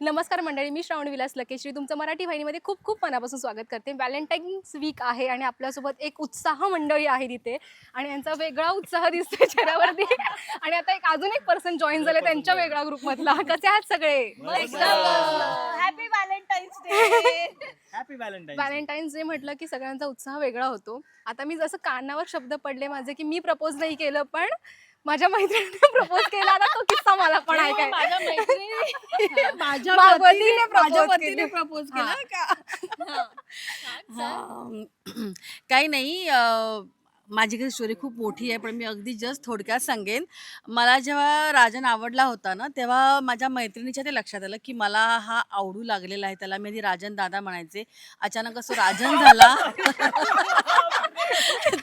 नमस्कार मंडळी, मी श्रावणी विलास लकेश्री तुमचं मराठी वाहिनीमध्ये खूप खूप मनापासून स्वागत करते. व्हॅलेंटाईन्स वीक आहे आणि आपल्यासोबत एक उत्साह मंडळी आहे तिथे आणि यांचा वेगळा उत्साह दिसतोय चेहऱ्यावरती. आणि आता अजून एक पर्सन जॉईन झाले त्यांच्या वेगळ्या ग्रुपमधला. कसे आहात सगळे? Happy Valentine's day. Happy Valentine's. Valentine's day म्हटलं की सगळ्यांचा उत्साह वेगळा होतो. आता मी जसं कानावर शब्द पडले माझे की मी प्रपोज नाही केलं, पण माझ्या मैत्रिणीने प्रपोज केला. आता तो किस्सा मला पण ऐकाय. माझ्या मैत्रिणी माझ्या पतीने प्रपोज केला का? काही नाही. माझी काही स्टोरी खूप मोठी आहे, पण मी अगदी जस्ट थोडक्यात सांगेन. मला जेव्हा राजन आवडला होता ना, तेव्हा माझ्या मैत्रिणीच्या ते लक्षात आलं की मला हा आवडू लागलेला आहे. त्याला मी आधी राजन दादा म्हणायचे. अचानक असं राजन झाला.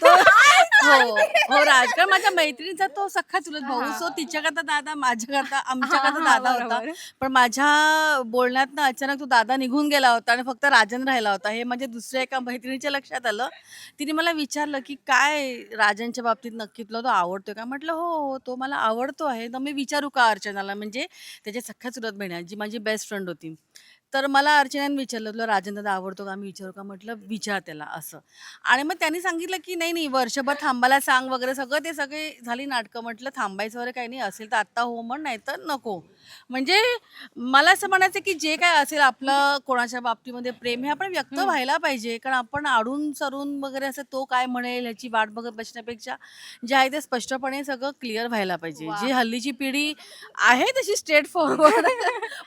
तो हो राजकारण माझ्या मैत्रिणीचा तो सख्खा चुलत भाऊ. सो तिच्याकरता दादा, माझ्याकरता आमच्याकरता दादा होता. पण माझ्या बोलण्यात ना अचानक तो दादा निघून गेला होता आणि फक्त राजन राहिला होता. हे म्हणजे दुसऱ्या एका मैत्रिणीच्या लक्षात आलं. तिने मला विचारलं की काय राजनच्या बाबतीत नक्की तुला तो आवडतोय का? म्हटलं हो हो, तो मला आवडतो आहे. तर मी विचारू का अर्चनाला, म्हणजे त्याच्या सख्ख्या चुलत बहीण आहे, जी माझी बेस्ट फ्रेंड होती. तर मला अर्चनाने विचारलं तुला राजन दादा आवडतो का? मी विचारू का? म्हटलं विचार त्याला असं. आणि मग त्यांनी सांगितलं की नाही नाही, वर्षभर थांबायला सांग वगैरे. सगळे झाली नाटकं. म्हटलं थांबायचं वगैरे काही नाही, असेल तर आत्ता हो म्हण, नाही तर नको. म्हणजे मला असं म्हणायचं की जे काय असेल आपलं कोणाच्या बाबतीमध्ये प्रेम हे आपण व्यक्त व्हायला पाहिजे. कारण आपण आडून सरून वगैरे असं तो काय म्हणेल ह्याची वाट बघत बसण्यापेक्षा जे आहे ते स्पष्टपणे सगळं क्लिअर व्हायला पाहिजे. जी हल्लीची पिढी आहे तशी स्ट्रेट फॉरवर्ड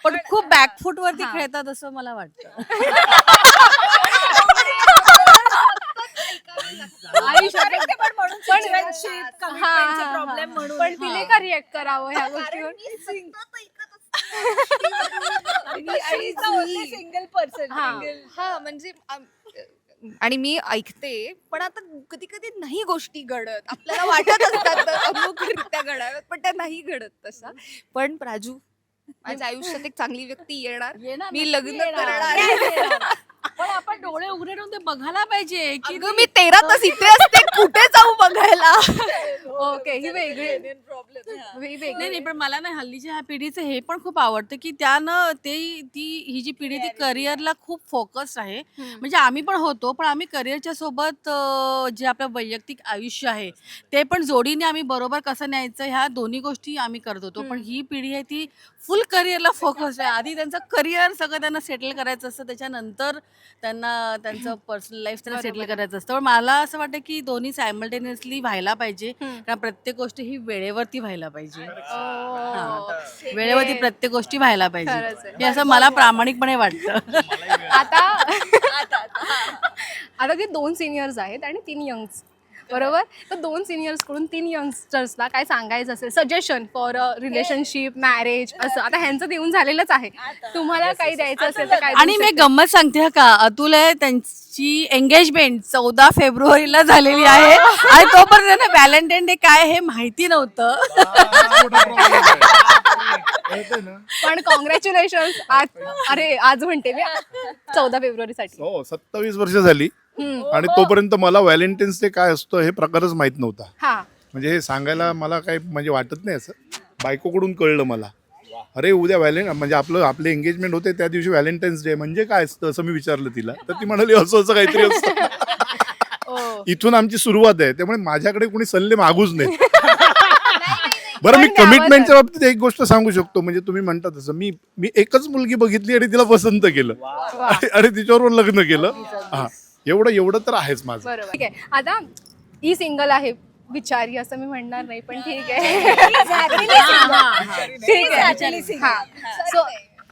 पण खूप बॅकफूटवरती खेळतात असं मला वाटतं. पण तिने का रिएक्ट करावं ह्या गोष्टीवर? Single person. हा म्हणजे आणि मी ऐकते, पण आता कधी कधी नाही गोष्टी घडत. आपल्याला वाटत असतात अमुकरित्या घडाव्यात, पण त्या नाही घडत तसा. पण प्राजू, माझ्या आयुष्यात एक चांगली व्यक्ती येणार, मी लग्न करणार. पण आपण डोळे उघडे ठेवून ते बघायला पाहिजे की अगं मी 13 तास इथे असते, कुठे जाऊ बघायला? ओके, ही वेगळी नाही नाही, पण मला ना हल्लीच्या ह्या पिढीचं हे पण खूप आवडतं की त्यानं ही जी पिढी ती करिअरला खूप फोकस आहे. म्हणजे आम्ही पण होतो, पण आम्ही करिअरच्या सोबत जे आपलं वैयक्तिक आयुष्य आहे ते पण जोडीने आम्ही बरोबर कसं न्यायचं ह्या दोन्ही गोष्टी आम्ही करत होतो. पण ही पिढी आहे ती फुल करिअरला फोकस आहे. आधी त्यांचं करिअर सगळं त्यांना सेटल करायचं असतं, त्याच्यानंतर त्यांना त्यांचं पर्सनल लाईफ त्यांना सेटल करायचं असतं. पण मला असं वाटतं की दोन्ही सायमल्टेनियसली व्हायला पाहिजे. कारण प्रत्येक गोष्ट ही वेळेवरती व्हायला पाहिजे. वेळेवरती प्रत्येक गोष्टी व्हायला पाहिजे, हे असं मला प्रामाणिकपणे वाटतं. आता आता ते 2 सिनियर्स आहेत आणि 3 यंग्स, बरोबर? तर 2 सिनियर्स कडून 3 यंगस्टर्सला काय सांगायचं असेल, सजेशन फॉर रिलेशनशिप, मॅरेज, असं आता ह्यांचं देऊन झालेलंच आहे. तुम्हाला काही द्यायचं असेल तर काय? आणि मी गंमत सांगते का, अतुल आहे त्यांची एंगेजमेंट 14 फेब्रुवारीला झालेली आहे आणि तोपर्यंत त्यांना व्हॅलेंटाईन डे काय हे माहिती नव्हतं. पण कॉंग्रॅच्युलेशन. अरे आज म्हणते मी 14 फेब्रुवारीसाठी. हो, 27 वर्ष झाली आणि तोपर्यंत मला व्हॅलेंटाईन्स डे काय असतो हे प्रकारच माहित नव्हता. हा, म्हणजे हे सांगायला मला काही म्हणजे वाटत नाही. असं बायकोकडून कळलं मला. अरे उद्या म्हणजे आपले एंगेजमेंट होते त्या दिवशी व्हॅलेंटाईन्स डे म्हणजे काय असतं असं मी विचारलं तिला. तर ती म्हणाली असं असं काहीतरी असतं. इथून आमची सुरुवात आहे. त्यामुळे माझ्याकडे कोणी सल्ले मागूच नाही. बरं, मी कमिटमेंटच्या बाबतीत एक गोष्ट सांगू शकतो. म्हणजे तुम्ही म्हणता तसं मी एकच मुलगी बघितली आणि तिला पसंत केलं आणि तिच्याबरोबर लग्न केलं. हा, एवढं तर आहेच माझं. बरोबर. ठीक आहे, आता ही सिंगल आहे बिचारी असं मी म्हणणार नाही, पण ठीक आहे. ठीक आहे. हा, सो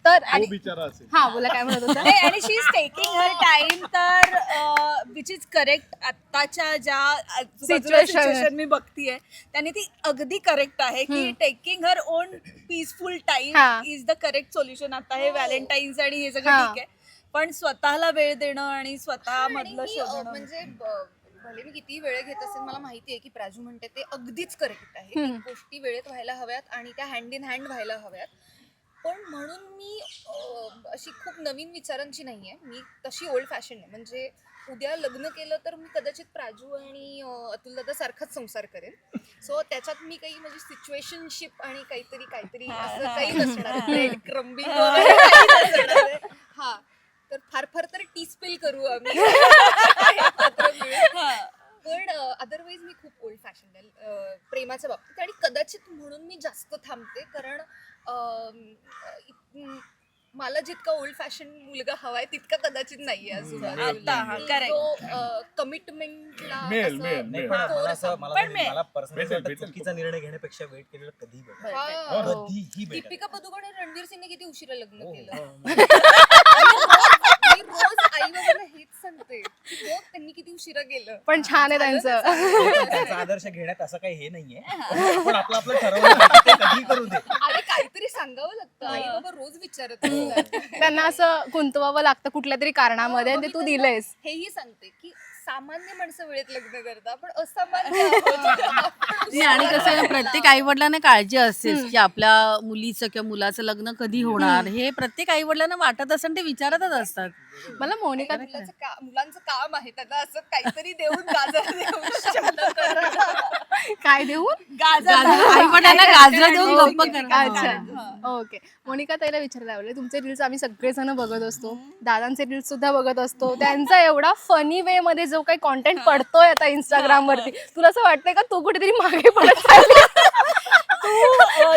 तर तो बिचारा असेल. हा, बोला काय म्हणत होता? आणि शी इज टेकिंग हर टाइम, तर विच इज करेक्ट. आत्ताच्या ज्या सिच्युएशन मी बघतीये त्याने ती अगदी करेक्ट आहे की taking her own peaceful time is the correct solution. आता हे व्हॅलेंटाईन्स आणि हे सगळं ठीक आहे, पण स्वतःला वेळ देणं आणि स्वतः मधलं शोधणं. म्हणजे भले मी किती वेळ घेत असेल, मला माहिती आहे की प्राजू म्हणते ते अगदीच करेक्ट आहे. गोष्टी वेळेत व्हायला हव्यात आणि त्या हँड इन हँड व्हायला हव्यात. पण म्हणून मी अशी खूप नवीन विचारांची नाही आहे. मी तशी ओल्ड फॅशन आहे. म्हणजे उद्या लग्न केलं तर मी कदाचित प्राजू आणि अतुल दादा सारखाच संसार करेन. सो त्याच्यात मी काही म्हणजे सिच्युएशनशिप आणि काहीतरी असं काही नसणार. ब्रेड क्रम्बिंग वगैरे काही नसणार आहे. हा, तर फार तर टी स्पिल करू आम्ही एकत्र मिळून. पण अदरवाईज मी खूप ओल्ड फॅशन आहे प्रेमाच्या बाबतीत, आणि कदाचित म्हणून मी जास्त थांबते. कारण मला जितका ओल्ड फॅशन मुलगा हवाय तितका कदाचित नाहीये अजून. आता, हा, correct. कमिटमेंटला मिळेल. नाही, पण मला असं पण मला personally भेटेल, वाटतं भेटेल. चुकीचा निर्णय घेण्यापेक्षा वेट केलेलं कधी better. हो. कधीही better. दीपिका पदुकोण आणि रणवीर सिंगने किती उशिरा लग्न हो, केलं. हो. मी रोज आई बाबांना हेच सांगते की बघ त्यांनी किती उशिरा केलं. पण छान आहे त्यांचं. त्याचा आदर्श घेण्यात असं काही हे नाहीये, पण आपलं आपलं ठरवलं पाहिजे, ते कधीही करू दे. अरे काहीतरी सांगावं लागतं. आई बाबा रोज विचारत असतात. त्यांना असं गुंतवावं लागतं कुठल्या तरी कारणामध्ये आणि ते तू दिलंयस. हेही सांगते की सामान्य माणसं वेळेत लग्न करतात, पण असामान्य आहोत. नाही, आणि कसं आहे ना, प्रत्येक आई वडिलांना काळजी असतेच की आपल्या मुलीचं किंवा मुलाचं लग्न कधी होणार, हे प्रत्येक आई वडिलांना वाटत असतं, ते विचारतच असतात. मला मोनिका मुलांचं काम आहे त्यांना असं काहीतरी देऊन गाजर देऊन शांत करणं. काय देऊ? आई वडिलांना गाजर देऊन गप्प करा. अच्छा, ओके. मोनिका ताईला विचारायला आवडेल, तुमचे रील्स आम्ही सगळेजण बघत असतो, दादांचे रील्स सुद्धा बघत असतो. त्यांचा एवढा फनी वे मध्ये जो काही कॉन्टेंट पडतोय आता इंस्टाग्राम वरती, तुला असं वाटतंय का तू कुठेतरी मागे पडत चालली?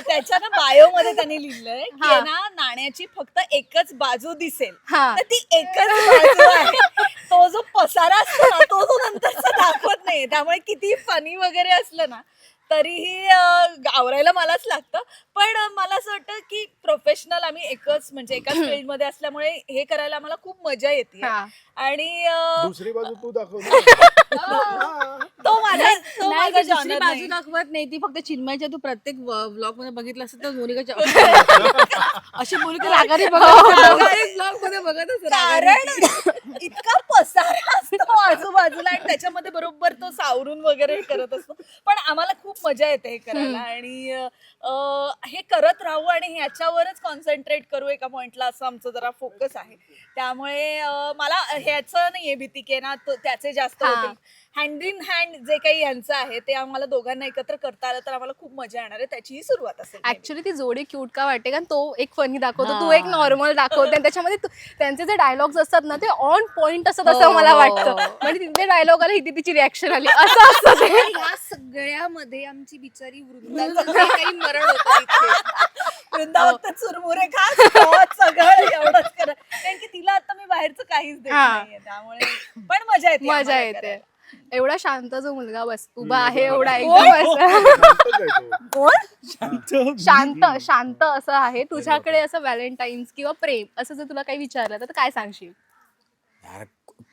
त्याच्या ना बायो मध्ये त्यांनी लिहिलंय की आहे ना, नाण्याची फक्त एकच बाजू दिसेल, हा. तर ती एकच बाजू आहे. तो जो पसारा असतो ना, तो नंतरचा दाखवत नाही. त्यामुळे किती फनी वगैरे असलं ना तरीही आवरायला मलाच लागतं. पण मला असं वाटतं की प्रोफेशनल आम्ही एकाच फील्ड मध्ये असल्यामुळे हे करायला आम्हाला खूप मजा येते. हा. आणि दुसरी बाजू तू दाखव. तो माझा नाही, ती दुसरी genre बाजू नाही. दाखवत नाही, ती फक्त चिन्मयच्या तू प्रत्येक व्लॉग मध्ये बघितलं असेल तर मोनिकाच्या अशी मोनिका रागाने ब्लॉग मध्ये बघत असते कारण इतका पसारा असतो आजूबाजूला आणि त्याच्यामध्ये बरोबर तो सावरून वगैरे करत असतो. पण आम्हाला खूप मजा येते हे करायला आणि हे करत राहू आणि ह्याच्यावरच कॉन्सन्ट्रेट करू एका पॉइंटला, असं आमचं जरा फोकस आहे. त्यामुळे मला ह्याचं नाहीये भीती की ना त्याचे जास्त होतील. हँड इन हँड जे काही यांचं आहे ते आम्हाला दोघांना एकत्र करता आलं तर आम्हाला खूप मजा येणार आहे. त्याचीही सुरुवात असेल. ऍक्च्युली ती जोडी क्यूट का वाटते, कारण तो एक फनी दाखवतो, तू एक नॉर्मल दाखवते, आणि त्याच्यामध्ये त्यांचे जे डायलॉग्स असतात ना ते ऑन पॉइंट असतात असं मला वाटतं. म्हणजे तिथे डायलॉग आला, इथे तिची रिॲक्शन आली, असं असतं ते. आणि ह्या सगळ्यामध्ये आमची बिचारी वृंदाचं जे काही मरण होतं तिथे. वृंदा फक्त चुरमुरे खा, सगळं एवढंच कर, कारण की तिला आता मी बाहेरचं काहीच देत नाहीये. त्यामुळे पण मजा येते. मजा आम्हाला येते. करायला. एवढा शांत जो मुलगा उभा आहे, एवढा एकदम असं शांत असं आहे, तुझ्याकडे असं व्हॅलेंटाईन्स किंवा प्रेम असं जर तुला काही विचारलं तर काय सांगशील? यार,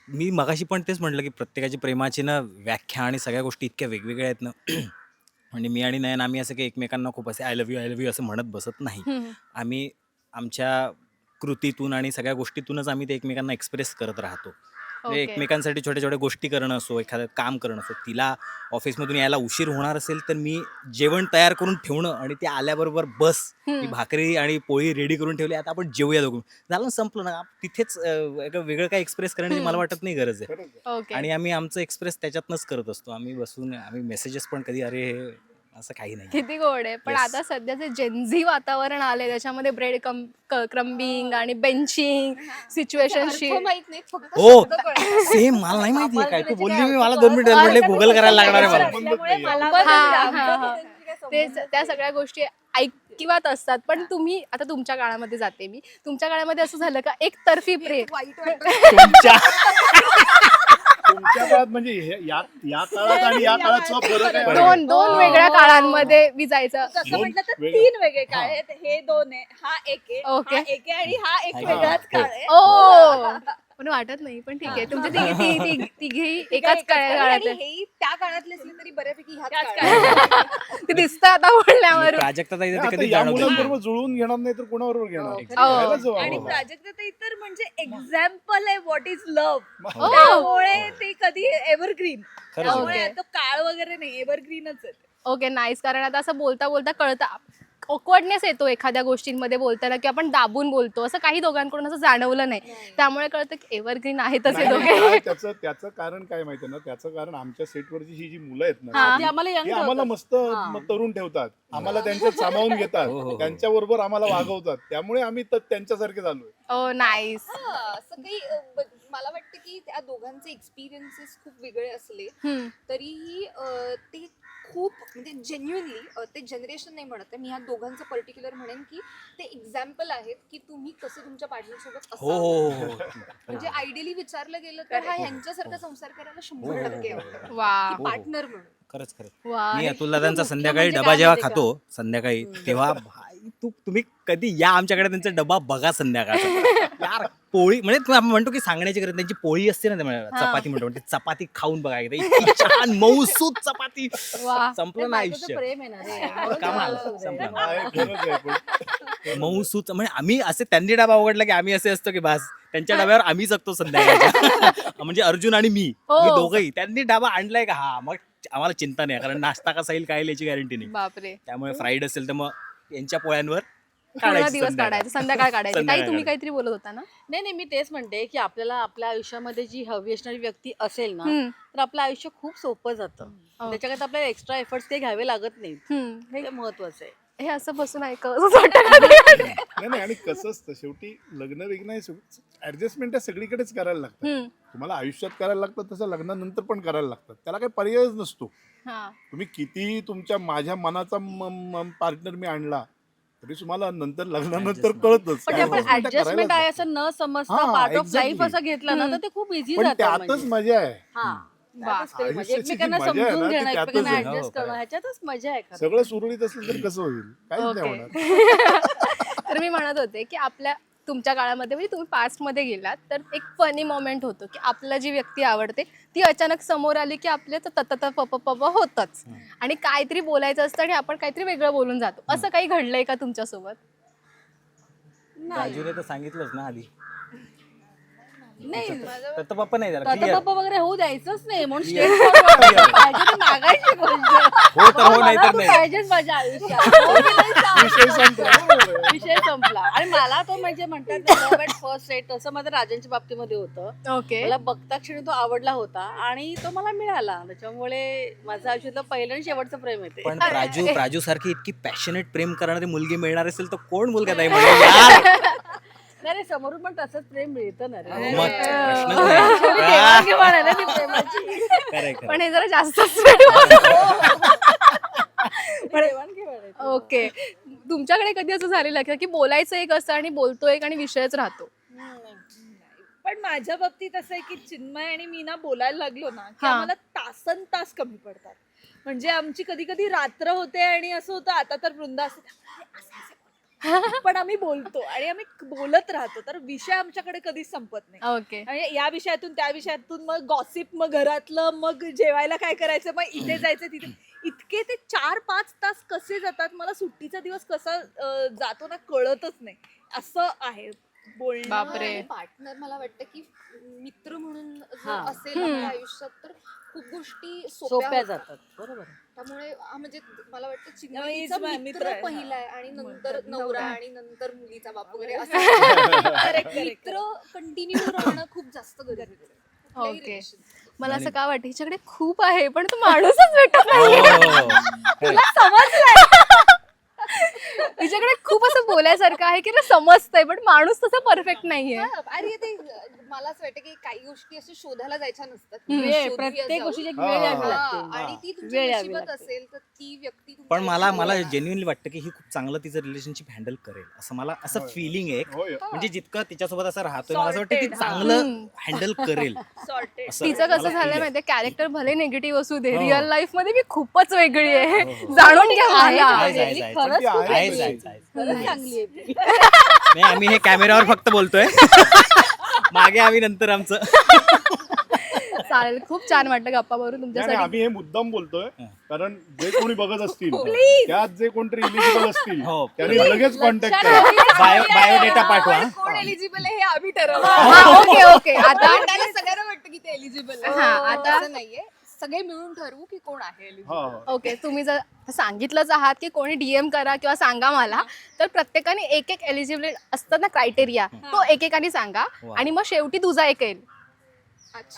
मी मगाशी पण तेच म्हटलं की प्रत्येकाची प्रेमाची ना व्याख्या आणि सगळ्या गोष्टी इतक्या वेगवेगळ्या आहेत ना. म्हणजे मी आणि नयन आम्ही असं काही एकमेकांना खूप असे आय लव्ह यू असं म्हणत बसत नाही. आम्ही आमच्या कृतीतून आणि सगळ्या गोष्टीतूनच आम्ही ते एकमेकांना एक्सप्रेस करत राहतो. म्हणजे Okay. एकमेकांसाठी छोट्या छोट्या गोष्टी करणं असो, एखादं काम करणं असो. तिला ऑफिसमधून यायला उशीर होणार असेल तर मी जेवण तयार करून ठेवणं आणि ते आल्याबरोबर बस, मी भाकरी आणि पोळी रेडी करून ठेवली, आता आपण जेवूया दोघं. झालं, संपलं ना. तिथेच वेगळं काही एक्सप्रेस करण्याची मला वाटत नाही गरज आहे. ओके. आणि आम्ही आमचं एक्सप्रेस त्याच्यातनंच करत असतो. आम्ही बसून आम्ही मेसेजेस पण कधी अरे हे असं काही नाही. किती गोड आहे. पण Yes. आता सध्याचे जेन्झी वातावरण आले, त्याच्यामध्ये ब्रेड क्रम्बिंग आणि बेंचिंग सिच्युएशनशिप. माहित नाही, फक्त हो, शब्द कळतात. सेम. मला नाही माहिती काय तू बोलली. मी मला 2 मिनिटं म्हटले गुगल करायला लागणार आहे मला. असल्यामुळे मला पण पण हा. त्या सगळ्या गोष्टी ऐकिवात असतात. पण तुम्ही आता तुमच्या काळामध्ये जाते मी, तुमच्या काळामध्ये असं झालं का एकतर्फी प्रेम? वाईट वाटतं. तुमच्या काळात म्हणजे या काळात आणि या काळात फरक आहे. दोन वेगळ्या काळांमध्ये विजायचं. तसं म्हटलं तर वेगळे. 3 वेगळे काळ आहेत. हे 2 आहे, हा 1 आहे, Okay. हा 1 आहे आणि हा एक वेगळाच काळ आहे. ओ, पण वाटत नाही. पण ठीक आहे, तुमचे तिघेही एकाच काळात आणि आहे. हेही त्या काळातले असले तरी बऱ्यापैकी ह्याच ह्याच काळात. ते दिसतं आता बोलण्यावर. प्राजक्ता ताई ते आता कधी या जाणवत नाही. मुलांबरोबर जुळवून घेणार नाही तर कोणाबरोबर घेणार? हो. घ्यायला जाऊ आणि आम्हाला. प्राजक्ता तर म्हणजे एक्झाम्पल आहे व्हॉट इज लव्ह. हो. त्यामुळे ते कधी एव्हरग्रीन. खरंच आहे. त्यामुळे तो काळ वगैरे नाही, एव्हरग्रीनच आहे. Okay, nice. कारण आता असं बोलता बोलता कळतं ऑकवर्डनेस येतो एखाद्या गोष्टींमध्ये बोलताना की आपण दाबून बोलतो, असं काही दोघांकडून असं जाणवलं नाही. त्यामुळे कळतं की एव्हरग्रीन आहेतच हे दोघे. नाही, त्याचं कारण काय माहितीये ना, त्याचं कारण आमच्या सेटवरची ही जी मुलं आहेत ना, हा. ती आम्हाला ती young आम्हाला ठेवतात. मस्त तरुण ठेवतात, आम्हाला त्यांच्यात सामावून घेतात, हो, हो, हो. त्यांच्याबरोबर आम्हाला वागवतात, त्यामुळे आम्ही त्यांच्यासारखे झालोय. ओ नाईस. असं काही मला वाटतं की त्या दोघांचे एक्सपिरियन्सेस खूप वेगळे असले तरीही ते खूप म्हणजे जेन्युइनली ते जनरेशन नाही म्हणत आहे मी, ह्या दोघांचं पर्टिक्युलर म्हणेन की ते एक्झाम्पल आहेत की तुम्ही कसं तुमच्या पार्टनर सोबत हो हो असावं. हो म्हणजे आयडियली विचारलं गेलं तर हा ह्यांच्यासारखा संसार करायला 100% आवडतो वा पार्टनर म्हणून. खरंच खरंच. वा. मी अतुलदादांचा मुख्य संध्याकाळी म्हणजे डबा काय जेव्हा माहितीये खातो संध्याकाळी, तेव्हा भाई तुम्ही कधी या आमच्याकडे त्यांचा डबा बघा संध्याकाळचा. यार पोळी म्हणजे आपण म्हणतो की सांगण्याची गरज, त्यांची पोळी असते ना, चपाती म्हणतो, ते चपाती खाऊन बघा एकदा, इतकी छान मऊसूत चपाती. वा. संपलं ना आयुष्य. प्रेम आहे ना कमाल, रे. संपलं. आहे, खरंच आहे, पण मऊसूत म्हणजे आम्ही असे, त्यांनी डबा उघडला की आम्ही असे असतो की बस त्यांच्या डब्यावर आम्ही जगतो संध्याकाळच्या. म्हणजे अर्जुन आणि मी दोघंही. त्यांनी डबा आणलाय का, हा मग आम्हाला चिंता नाही, कारण नाश्ता कसा येईल काय येईल याची गॅरंटी नाही. बापरे. त्यामुळे फ्राईड असेल तर मग यांच्या पोळ्यांवर पूर्ण काढायचं दिवस संध्याकाळ. काढायचं, संध्याकाळ काढायची. ताई संध्याकाळ तुम्ही काढायचं. काहीतरी बोलत होता ना? नाही मी तेच म्हणते की आपल्याला आपल्या आयुष्यामध्ये जी हवी असणारी व्यक्ती असेल ना, हम्म. तर आपलं आयुष्य खूप सोपं जातं. त्याच्याकरता आपल्याला एक्स्ट्रा एफर्ट्स ते घ्यावे लागत नाहीत. हे महत्वाचं आहे. हे असं बसून ऐकत वाटतं. नाही, आणि कसं असतं शेवटी लग्न वेगळं ऍडजस्टमेंट सगळीकडेच करायला लागतं. तुम्हाला आयुष्यात करायला लागतं, तसं लग्नानंतर पण करायला लागतं. त्याला काही पर्यायच नसतो. तुम्ही किती तुमच्या माझ्या मनाचा पार्टनर मी आणला तरी तुम्हाला नंतर लग्नानंतर कळतच. पण काय आपण adjustment ऍडजस्टमेंट आहे करायलाच असं न समजता हा, पार्ट ऑफ exactly. लाईफ असं घेतलं ना, तर ते खूप इझी पण जातं. त्यातच म्हणजे. मजा आहे. हा. त्यातच खरी मजा. आयुष्याची जी एकमेकांना मजा आहे ना, समजून ती घेणं, त्यातच एकमेकांना आहे. ऍडजस्ट हो, करणं, ह्याच्यातच मजा आहे खरं. सगळं सुरळीत असेल तर कसं होईल, काहीच नाही ओके. होणार. तर मी म्हणत होते की आपल्या तुमच्या काळामध्ये म्हणजे तुम्ही पास्ट मध्ये गेलात तर एक फनी मोमेंट होतो की आपल्याला जी व्यक्ती आवडते ती अचानक समोर आली की आपले तत पप होतच आणि काहीतरी बोलायचं असतं आणि आपण काहीतरी वेगळं बोलून जातो. असं काही घडलंय का तुमच्यासोबत? राजूने तर सांगितलंच ना आधी. नाही तर पप्पा नाही जरा तत clear. पप्पा वगैरे होऊ द्यायचंच नाही म्हणून Clear. स्ट्रेट पाहिजे ते मागायची गोष्ट. हो तर हो, नाही तर तू नाही. पाहिजेच माझ्या आयुष्यात. हो की नाही सांग? विषय संपला. विषय संपला. आणि मला तो म्हणजे म्हणतात फर्स्ट सेट तसं माझं राजांच्या बाबतीमध्ये होतं. ओके. मला बघता क्षणी तो आवडला होता आणि तो मला मिळाला. त्याच्यामुळे माझं आयुष्यातलं पहिलं आणि शेवटचं प्रेम येते. पण प्राजू सारखी इतकी पॅशनेट प्रेम करणारी मुलगी मिळणार असेल तर कोण मुलगा नाही म्हणेल यार. नाही रे, समोरून पण तसंच प्रेम मिळतं ना रे. मग प्रश्नच नाही. शेवटी देवाणघेवाण आहे ना ती प्रेमाची. खरंय, खरंय. पण हे जरा जास्तच देवाणघेवाण आहे. ओके. तुमच्याकडे कधी असं झालेलं आहे का की बोलायचं एक असतं आणि बोलतो एक आणि विषयच राहतो? पण माझ्या बाबतीत असं आहे की चिन्मय आणि मी ना बोलायला लागलो ना की हा. आम्हाला तासन तास कमी पडतात. म्हणजे आमची कधी कधी रात्र होते आणि असं होतं आता तर वृंदा असते पण आम्ही बोलतो आणि आम्ही बोलत राहतो, तर विषय आमच्याकडे कधीच संपत नाही. ओके. आणि या विषयातून त्या विषयातून मग गॉसिप, मग घरातलं, मग जेवायला काय करायचं, मग इथे जायचं तिथे, इतके ते 4-5 तास कसे जातात मला सुट्टीचा दिवस कसा जातो ना कळतच नाही. असं आहे बोलणं. बापरे. पार्टनर मला वाटतं की मित्र म्हणून जर हा. असेल आपल्या आयुष्यात तर खूप गोष्टी सोप्या होतात. जातात. बरोबर आहे. त्यामुळे म्हणजे मला वाटतं त्यामुळे चिन्मयीचा he's my मित्र मित्र आहे. पहिला आहे आणि नंतर नवरा आणि नंतर मुलीचा बाप वगैरे असं Correct. मित्र कंटिन्यू राहणं खूप जास्त गरजेचं आहे. कुठल्याही ओके. relationship. मला असं का वाटतं हिच्याकडे खूप आहे पण तो माणूसच भेटत नाही. हो. तुला समजलंय. हिच्याकडे खूप असं बोलायसारखं आहे की ना समजतंय पण माणूस तसा परफेक्ट नाहीये. अरे ते मला असं वाटतं की काही गोष्टी अशा शोधायला जायच्या नसतात. वेळ, शोधूया प्रत्येक जाऊन. गोष्टीची एक वेळ यावी हा, लागते. आणि ती तुमच्या वेळ यावी नशिबात लागते. असेल तर ती व्यक्ती तुमच्या पण मला आयुष्यात जेन्युइनली वाटतं की ही खूप चांगलं तिचं रिलेशनशिप हँडल करेल असं मला असं फिलिंग आहे एक. होय. म्हणजे जितकं तिच्यासोबत असं राहतोय मला असं वाटतं ती Sorted, चांगलं हँडल करेल. Sorted. असं तिचं मला कसं feel झालंय आहे. माहितीये कॅरेक्टर भले निगेटिव्ह असू दे हो. रिअल लाईफ मध्ये मी खूपच वेगळी आहे. हो. जाणून घ्या आहे, मला. आहे, आहे, आहे. खरंच ती खूप आहे, वेगळी आहे. आहे. खरंच चांगली आहे ती. नाही आम्ही हे कॅमेऱ्यावर फक्त बोलतोय. मागे आम्ही नंतर आमचं. चालेल. खूप छान वाटलं गप्पा मारून नाही, तुमच्यासाठी. आम्ही हे मुद्दाम बोलतोय कारण जे कोणी बघत असतील त्यात जे कोणतरी इलिजिबल असतील हो. त्यांनी लगेच कॉन्टॅक्ट करा. बायोडेटा पाठवा. कोण एलिजिबल आहे हे आम्ही ठरवलं. हा, ओके ओके. आता आपल्याला सगळ्यांना वाटतं की ते एलिजिबल हा, आता- असं नाहीये. सगळे मिळून ठरवू की कोण आहे eligible. हो, हो. ओके, तुम्ही जर सांगितलंच आहात की कोणी डीएम करा किंवा सांगा मला, तर प्रत्येकाने एक एक एलिजिबल असतात ना क्रायटेरिया, तो एकेकाने सांगा वा. आणि मग शेवटी तुझा एक येईल.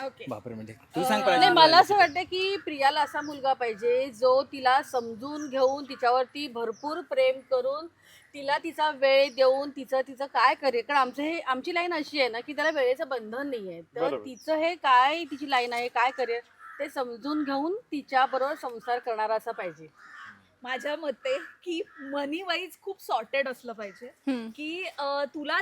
ओके. बापरे, म्हणजे तू सांग नाही प्राजू. मला असं वाटतं की प्रियाला असा मुलगा पाहिजे जो तिला समजून घेऊन तिच्यावरती भरपूर प्रेम करून तिला तिचा वेळ देऊन तिचं काय करेल. कारण आमची लाईन अशी आहे ना की त्याला वेळेचं बंधन नाही आहे, तर बरोबर. तिचं हे काय तिची लाईन आहे काय करेल ते समजून घेऊन तिच्या बरोबर संसार करणारा असा पाहिजे. माझ्या मते की मनी वाईज खूप सॉर्टेड असलं पाहिजे, हम्म. की तुला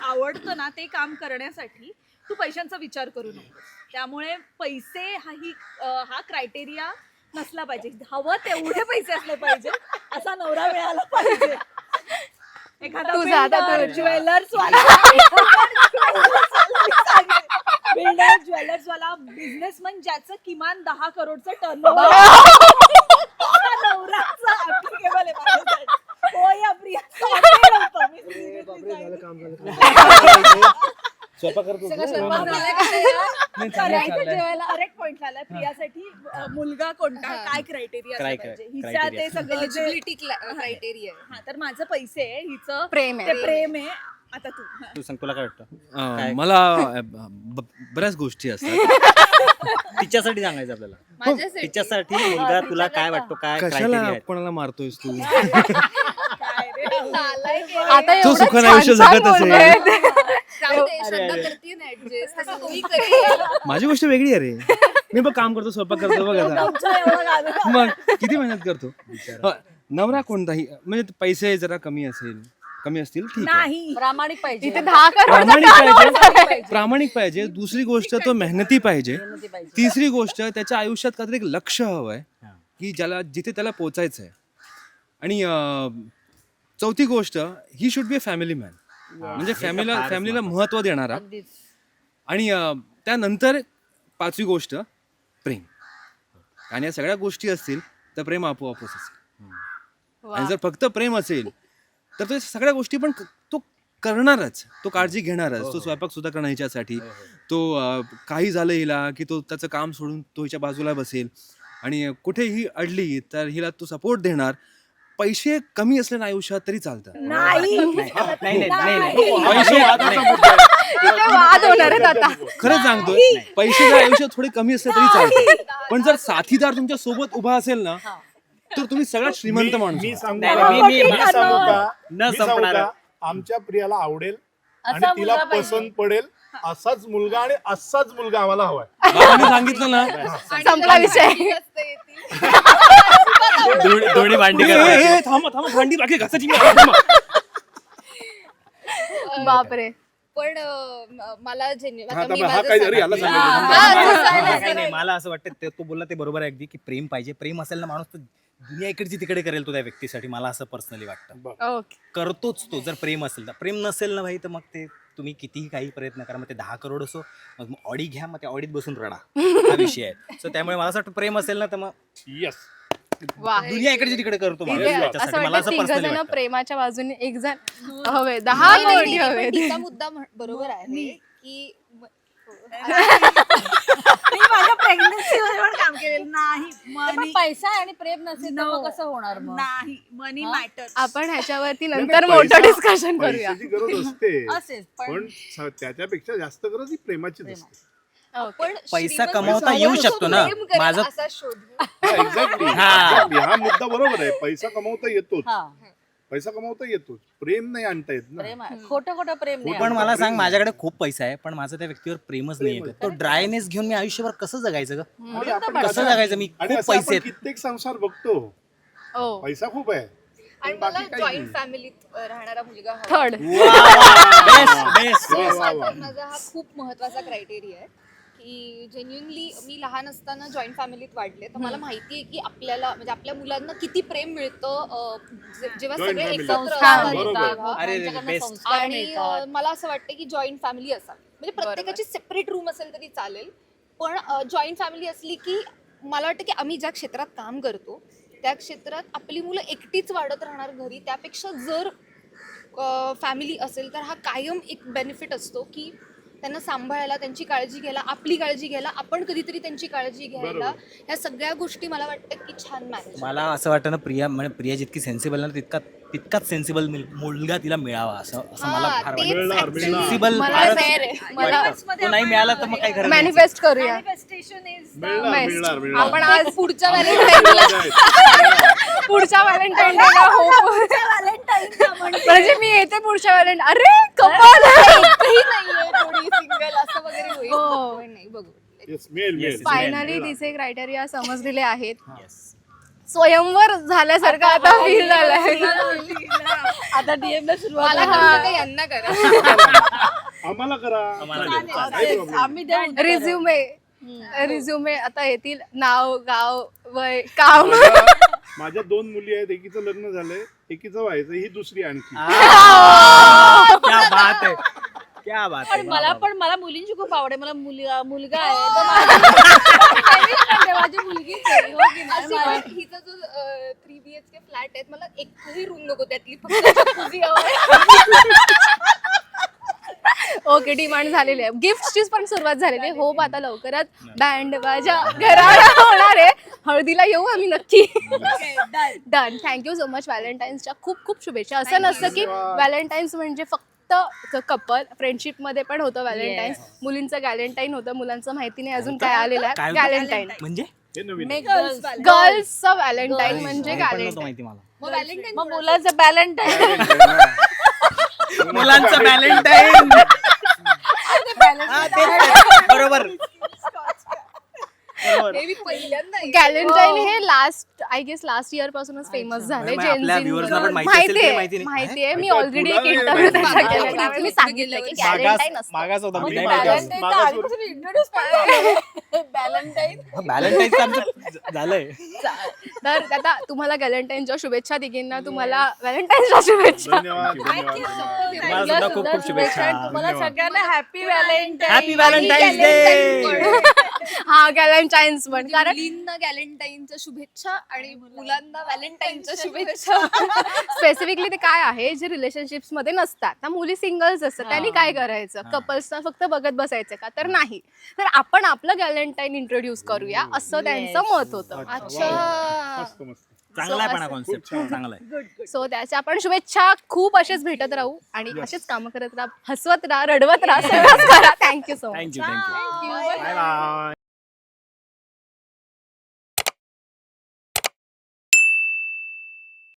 आवडतं ना ते काम करण्यासाठी तू पैशांचा विचार करू नको. त्यामुळे पैसे हा क्रायटेरिया नसला पाहिजे. हवं तेवढे पैसे असले पाहिजे असा नवरा मिळाला पाहिजे. एखादा तुझा आता builder, तू- ज्वेलर्स वाला बिल्डर ज्वेलर्स वाला बिझनेसमन ज्याचं किमान 10 करोडचं टर्नओव्हर नवराचं applicable आहे माझ्यासाठी. हो या प्रिया, sorted होतं. मी seriously सांगते. स्वयंपाक करतो सगळं तू? स्वयंपाक झालाय का तयार? करायचं जेवायला करेक्ट पॉइंट झालाय प्रियासाठी. मुलगा कोणता, काय क्रायटेरिया काय पाहिजे criteria? हिच्या ते सगळं जे Eligibility criteria आहे. हा, तर माझं पैसे आहे, हिचं प्रेम आहे. ते प्रेम आहे. आता तू तू सांग, तुला काय वाटतं? काय? मला बऱ्याच गोष्टी असतात. तिच्यासाठी सांगायचं आपल्याला. माझ्यासाठी तिच्यासाठी मुलगा तुला काय वाटतो, काय criteria कशाला आहेत? कोणाला मारतोयस तू? काय रे नालायक आहे. आता तो एवढं सुखानं छान आयुष्य छान जगत असेल. बोलतोय. जाऊ दे, श्रद्धा करतीये ना adjust, तसं तूही करेल. माझी गोष्ट वेगळी आहे रे. मी बघ काम करतो, स्वयंपाक करतो बघ आता. तुमच्या एवढं गाणं. मग किती मेहनत करतो. नवरा कोणताही म्हणजे पैसे जरा कमी असतील ठीक आहे. नाही प्रामाणिक पाहिजे. इथे 10 करोड प्रामाणिक पाहिजे. दुसरी गोष्ट तो मेहनती पाहिजे. तिसरी गोष्ट त्याच्या आयुष्यात काहीतरी एक लक्ष हवंय की जिथे त्याला पोचायचंय. आणि चौथी गोष्ट, he should be a family man. म्हणजे फॅमिलीला महत्व देणारा. आणि त्यानंतर पाचवी गोष्ट प्रेम. आणि या सगळ्या गोष्टी असतील तर प्रेम आपोआपच असेल. आणि जर फक्त प्रेम असेल तर तो सगळ्या गोष्टी पण तो करणारच. तो काळजी घेणारच. तो स्वयंपाक सुद्धा करणं हिच्यासाठी. तो काही झालं हिला की तो त्याचं काम सोडून तो हिच्या बाजूला बसेल. आणि कुठेही अडली तर हिला तो सपोर्ट देणार. पैसे कमी असले ना आयुष्यात तरी चालतं. नाही नाही. पैसे इथे वाद होणार आहेत आता. खरंच सांगतोय, पैसे जर आयुष्यात थोडे कमी असले तरी चालतं. पण जर साथीदार तुमच्या सोबत उभा असेल ना तर तुम्ही सगळ्यात श्रीमंत माणूस मी आहात. सांगू नाही, का? मी- मी सांगू का? न मी सांगू संपणार. का? आमच्या प्रियाला आवडेल आणि असा तिला मुलगा पाहिजे. पसंत पडेल असाच मुलगा, आणि असाच मुलगा आम्हाला हवाय. बाबांनी सांगितलं ना, संपला विषय. जास्त येतील. दोन्ही भांडी ए, करायची. ए, ए, थांबा भांडी बाकी घासाची मी आहे, थांबा. बापरे. पण मला हा, थांबा, हा काय जरी याला सांगितलं. नाही, मला असं वाटतं तो बोलला ते बरोबर आहे अगदी, की प्रेम पाहिजे. प्रेम असेल ना माणूस तर दुनिया इकडची तिकडे करेल तो त्या व्यक्तीसाठी. मला असं पर्सनली वाटतं. ओके. करतोच तो, जर प्रेम असेल तर. प्रेम नसेल ना भाई तर मग ते तुम्ही कितीही काही प्रयत्न करा, मग ते 10 करोड असो, मग ऑडी घ्या, मग त्या ऑडीत बसून रडा. हा विषय आहे. सो त्यामुळे मला असं वाटतं प्रेम असेल ना तर मग Yes. वा. दुनिया इकडची तिकडे करतो माणूस इथे त्याच्यासाठी. असं मला वाटतं असं तिघ पर्सनली जण वाटतं. प्रेमाच्या बाजूने एक जण हवे. 10 नाही, नाही, कोटी नाही, पण हवे. तिचा मुद्दा बरोबर आहे की मी माझ्या प्रेग्नन्सीवर पण काम केलेलं नाही. पण मनी पैसा आणि प्रेम नसेल तर No. मग कसं होणार मग? नाही, मनी मॅटर. आपण ह्याच्यावरती नाही, नंतर पैसा- मोठं डिस्कशन करूया. पैशाची गरज असते, असेल पण पण त्याच्यापेक्षा जास्त गरज ही प्रेमाचीच असते. ओके. पण पैसा श्रीमंत कमावता समोर येऊ तो शकतो ना. प्रेम करेल माझं असा शोधू. एक्झॅक्टली हा मुद्दा बरोबर आहे. पैसा कमावता येतोच, हा पैसा कमावता येतोच, प्रेम नाही आणता येत ना. प्रेम आहे. खोटं प्रेम नाही. पण मला सांग, माझ्याकडे खूप पैसा आहे पण माझं त्या व्यक्तीवर प्रेमच नाहीये. तो ड्रायनेस घेऊन मी आयुष्यभर कसं जगायचं ग? आणि आपण कसं असं- जगायचं? मी आणि खूप असं आपण पैसे आहेत. कित्येक संसार बघतो, ओ. पैसा खूप आहे आणि पण मला बाकी काही जॉईंट नाही. फॅमिलीत राहणारा मुलगा हवा. थर्ड. बेस्ट. वा, वा, वा. माझा हा खूप महत्वाचा क्रायटेरिया आहे की जेन्युनली मी लहान असताना जॉईंट फॅमिलीत वाढले, तर मला माहिती आहे की आपल्याला म्हणजे आपल्या मुलांना किती प्रेम मिळतं जेव्हा Joint सगळे family. एकत्र संस्कार असतात. बरोबर. अरे, त्यांच्याकडनं best. संस्कार आणि मिळतात. मला असं वाटतं की जॉईंट फॅमिली असावी. म्हणजे प्रत्येकाची सेपरेट रूम असेल तरी चालेल, पण जॉईंट फॅमिली असली की मला वाटतं की आम्ही ज्या क्षेत्रात काम करतो त्या क्षेत्रात आपली मुलं एकटीच वाढत राहणार घरी. त्यापेक्षा जर फॅमिली असेल तर हा कायम एक बेनिफिट असतो की त्यांना सांभाळायला, त्यांची काळजी घ्यायला, आपली काळजी घ्यायला, आपण कधीतरी त्यांची काळजी घ्यायला, ह्या सगळ्या गोष्टी मला वाटतं की छान मॅनेज. मला असं वाटतं ना प्रिया जितकी सेन्सिबल ना तितकाच सेन्सिबल मुलगा तिला मिळावा असं मला फार वाटतं. सेन्सिबल तो नाही मिळाला तर मग काय खरं नाही. मॅनिफेस्ट करूया. Manifestation is मिळणार आपण आज पुढच्या व्हॅलेंटाईनला पुढच्या व्हॅलेंटाईन डेला हो म्हणजे मी येते पुढच्या व्हॅलेंटाईन. अरे कपल एकही नाहीये, थोडी सिंगल असं वगैरे होईल. हो. पण नाही, बघू. Yes, मिळेल. फायनली तिचे क्रायटेरिया समजलेले आहेत. स्वयंवर झाल्यासारखं आता फील झालंय. आता DM ला सुरुवात मला आहे. कळलं का यांना करा. आम्हाला करा. आम्हाला नाही द्या. problem. आम्ही देऊ उत्तरं. रिझ्युमे आता येतील. नाव, गाव, वय, काम. माझ्या 2 मुली आहेत, एकीचं लग्न झालंय, एकीचं व्हायचं, ही दुसरी आणखी. क्या बात आहे, क्या बात आहे. मला मुलींची खूप आवड आहे. मला मुलगा आहे तर माझी मुलगीच आहे, हो की नाही? अशी पण हिचा जो 3 BHK फ्लॅट आहे, मला एकही रूम नको त्यातली, फक्त jacuzzi हवंय. ओके, डिमांड झालेली आहे. गिफ्टची पण सुरुवात झालेली आहे. होप आता लवकरच बँड बाजा घराला होणार आहे. हळदीला येऊ आम्ही नक्की. डन. Thank you so much. व्हॅलेंटाईन्सच्या खूप खूप शुभेच्छा. असं नसतं की व्हॅलेंटाईन्स म्हणजे फक्त कपल, फ्रेंडशिप मध्ये पण होतं व्हॅलेंटाईन्स. मुलींचं गॅलेंटाईन होतं, मुलांचं माहिती नाही अजून काय आलेलं आहे. काय होतं? गॅलेंटाईन म्हणजे हे नवीन. गर्ल्सचं व्हॅलेंटाईन म्हणजे हे पण नव्हतं गॅलेंटाईन. माहिती मला. मग व्हॅलेंटाईन मग मुलाचं व्हॅलेंटाईन. मुलांचं व्हॅलेंटाईन. बरोबर. हे मी पहिल्यांदा गॅलेंटाईन हे लास्ट इयर पासूनच फेमस झालंय. मग आपल्या viewers ला पण माहिती असेल ते माहिती नाही. माहितीये. मी अच्छा, ऑलरेडी तुला एक नाही इंटरव्ह्यू माहिती. त्याचा केलेला आहे. मी सांगितलं की गॅलेंटाईन असतं. मागास होता मी व्हॅलेंटाईन तर मागास- आधीपासून introduce पण झालंय. व्हॅलेंटाईन. व्हॅलेंटाईन आमचं झालंय. तर आता तुम्हाला गॅलेंटाईनच्या शुभेच्छा. दिघींना तुम्हाला व्हॅलेंटाईनच्या शुभेच्छा. धन्यवाद. तुम्हाला सुद्धा खूप खूप शुभेच्छा. तुम्हाला सगळ्यांना happy Valentine. Happy Valentine's day. हा, गॅलेंटाईन्स पण कारण मुलींना गॅलेंटाईनच्या शुभेच्छा आणि मुलांना व्हॅलेंटाईनच्या शुभेच्छा. स्पेसिफिकली ते काय आहे, जे रिलेशनशिप्स मध्ये नसतात त्या मुली सिंगल्स असतात, त्यांनी काय करायचं? कपल्सना फक्त बघत बसायचं का? तर नाही. तर आपण आपलं गॅलेंटाईन इंट्रोड्यूस करूया असं त्यांचं मत होतं. अच्छा. मस्त मस्त. चांगला आहे पण कॉन्सेप्ट चांगला आहे. सो त्याच्या आपण शुभेच्छा. खूप असेच भेटत राहू आणि असेच कामं करत राहा, हसवत राहा, रडवत राहा, सगळंच करा. Thank you so much. Thank you. Bye bye.